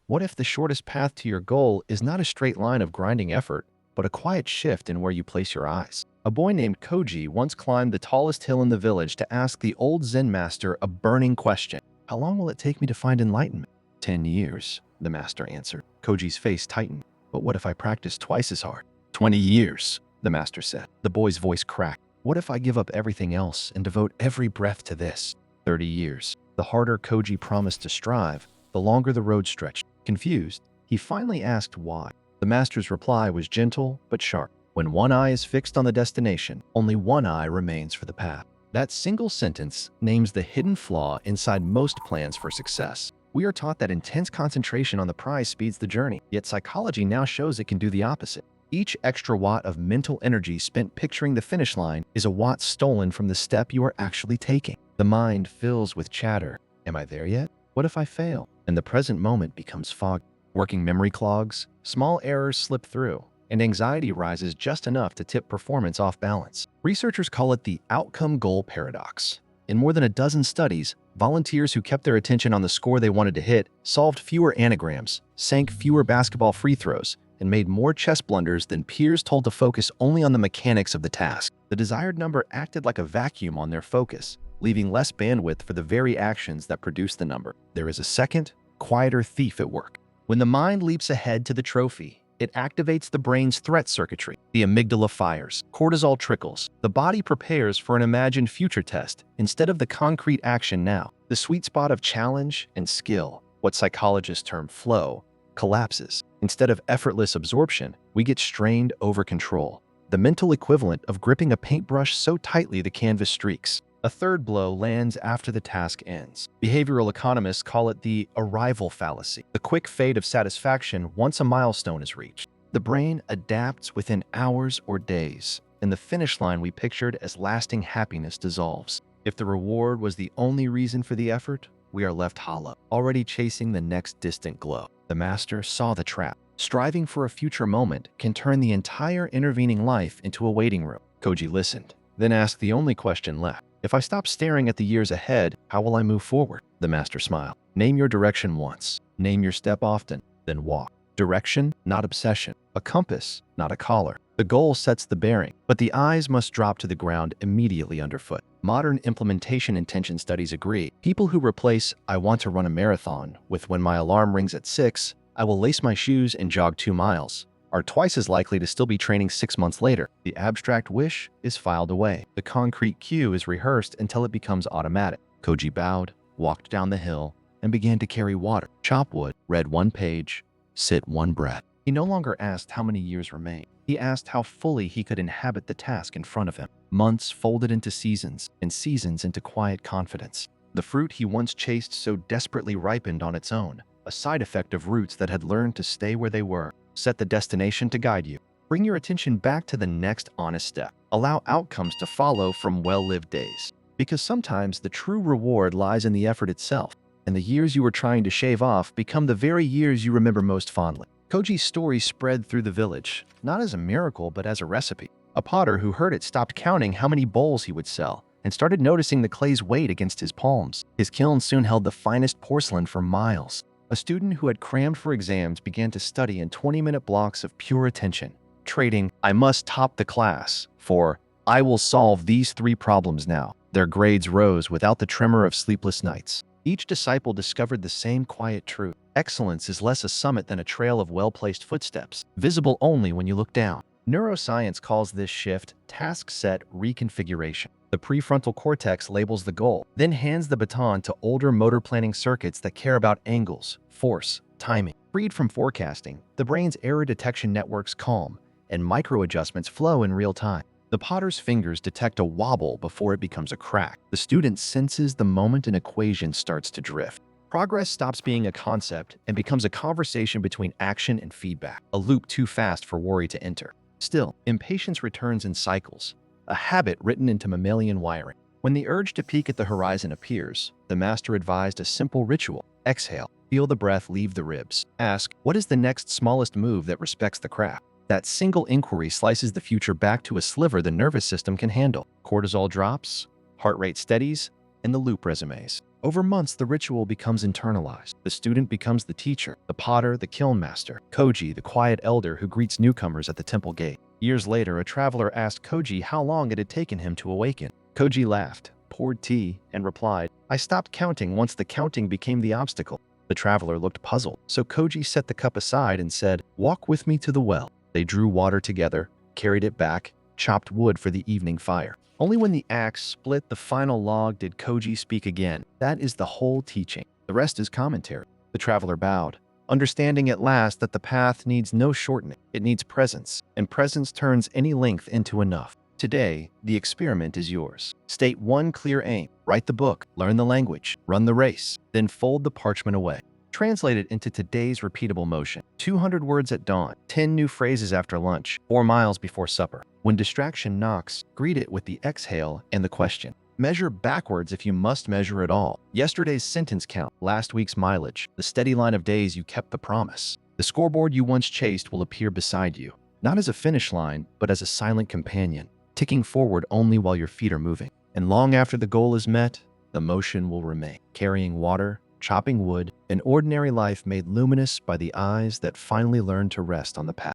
What if the shortest path to your goal is not a straight line of grinding effort, but a quiet shift in where you place your eyes? A boy named Koji once climbed the tallest hill in the village to ask the old Zen master a burning question. How long will it take me to find enlightenment? 10 years, the master answered. Koji's face tightened. But what if I practice twice as hard? 20 years, the master said. The boy's voice cracked. What if I give up everything else and devote every breath to this? 30 years. The harder Koji promised to strive, the longer the road stretched. Confused, he finally asked why. The master's reply was gentle but sharp. When one eye is fixed on the destination, only one eye remains for the path. That single sentence names the hidden flaw inside most plans for success. We are taught that intense concentration on the prize speeds the journey, yet psychology now shows it can do the opposite. Each extra watt of mental energy spent picturing the finish line is a watt stolen from the step you are actually taking. The mind fills with chatter. Am I there yet? What if I fail? And the present moment becomes foggy. Working memory clogs, small errors slip through, and anxiety rises just enough to tip performance off balance. Researchers call it the outcome goal paradox. In more than a dozen studies, volunteers who kept their attention on the score they wanted to hit solved fewer anagrams, sank fewer basketball free throws, and made more chess blunders than peers told to focus only on the mechanics of the task. The desired number acted like a vacuum on their focus, leaving less bandwidth for the very actions that produce the number. There is a second, quieter thief at work. When the mind leaps ahead to the trophy, it activates the brain's threat circuitry. The amygdala fires, cortisol trickles. The body prepares for an imagined future test instead of the concrete action now. The sweet spot of challenge and skill, what psychologists term flow, collapses. Instead of effortless absorption, we get strained over control, the mental equivalent of gripping a paintbrush so tightly the canvas streaks. A third blow lands after the task ends. Behavioral economists call it the arrival fallacy, the quick fade of satisfaction once a milestone is reached. The brain adapts within hours or days, and the finish line we pictured as lasting happiness dissolves. If the reward was the only reason for the effort, we are left hollow, already chasing the next distant glow. The master saw the trap. Striving for a future moment can turn the entire intervening life into a waiting room. Koji listened, then asked the only question left. If I stop staring at the years ahead, how will I move forward? The master smiled. Name your direction once. Name your step often, then walk. Direction, not obsession. A compass, not a collar. The goal sets the bearing, but the eyes must drop to the ground immediately underfoot. Modern implementation intention studies agree. People who replace "I want to run a marathon" with "when my alarm rings at 6, I will lace my shoes and jog 2 miles" are twice as likely to still be training 6 months later. The abstract wish is filed away. The concrete cue is rehearsed until it becomes automatic. Koji bowed, walked down the hill, and began to carry water, chop wood, read 1 page, sit 1 breath. He no longer asked how many years remained. He asked how fully he could inhabit the task in front of him. Months folded into seasons, and seasons into quiet confidence. The fruit he once chased so desperately ripened on its own, a side effect of roots that had learned to stay where they were. Set the destination to guide you. Bring your attention back to the next honest step. Allow outcomes to follow from well-lived days. Because sometimes the true reward lies in the effort itself, and the years you were trying to shave off become the very years you remember most fondly. Koji's story spread through the village, not as a miracle but as a recipe. A potter who heard it stopped counting how many bowls he would sell and started noticing the clay's weight against his palms. His kiln soon held the finest porcelain for miles. A student who had crammed for exams began to study in 20-minute blocks of pure attention, trading "I must top the class" for "I will solve these 3 problems now." Their grades rose without the tremor of sleepless nights. Each disciple discovered the same quiet truth. Excellence is less a summit than a trail of well-placed footsteps, visible only when you look down. Neuroscience calls this shift task set reconfiguration. The prefrontal cortex labels the goal, then hands the baton to older motor planning circuits that care about angles, force, timing. Freed from forecasting, the brain's error detection networks calm, and micro-adjustments flow in real time. The potter's fingers detect a wobble before it becomes a crack. The student senses the moment an equation starts to drift. Progress stops being a concept and becomes a conversation between action and feedback, a loop too fast for worry to enter. Still, impatience returns in cycles, a habit written into mammalian wiring. When the urge to peek at the horizon appears, the master advised a simple ritual. Exhale, feel the breath leave the ribs. Ask, what is the next smallest move that respects the craft? That single inquiry slices the future back to a sliver the nervous system can handle. Cortisol drops, heart rate steadies, and the loop resumes. Over months, the ritual becomes internalized. The student becomes the teacher, the potter, the kiln master, Koji, the quiet elder who greets newcomers at the temple gate. Years later, a traveler asked Koji how long it had taken him to awaken. Koji laughed, poured tea, and replied, "I stopped counting once the counting became the obstacle." The traveler looked puzzled, so Koji set the cup aside and said, "Walk with me to the well." They drew water together, carried it back, chopped wood for the evening fire. Only when the axe split the final log did Koji speak again. That is the whole teaching. The rest is commentary. The traveler bowed, understanding at last that the path needs no shortening. It needs presence, and presence turns any length into enough. Today, the experiment is yours. State one clear aim. Write the book, learn the language, run the race, then fold the parchment away. Translate it into today's repeatable motion. 200 words at dawn, 10 new phrases after lunch, 4 miles before supper. When distraction knocks, greet it with the exhale and the question. Measure backwards if you must measure at all. Yesterday's sentence count, last week's mileage, the steady line of days you kept the promise. The scoreboard you once chased will appear beside you, not as a finish line, but as a silent companion, ticking forward only while your feet are moving. And long after the goal is met, the motion will remain, carrying water, chopping wood, an ordinary life made luminous by the eyes that finally learned to rest on the path.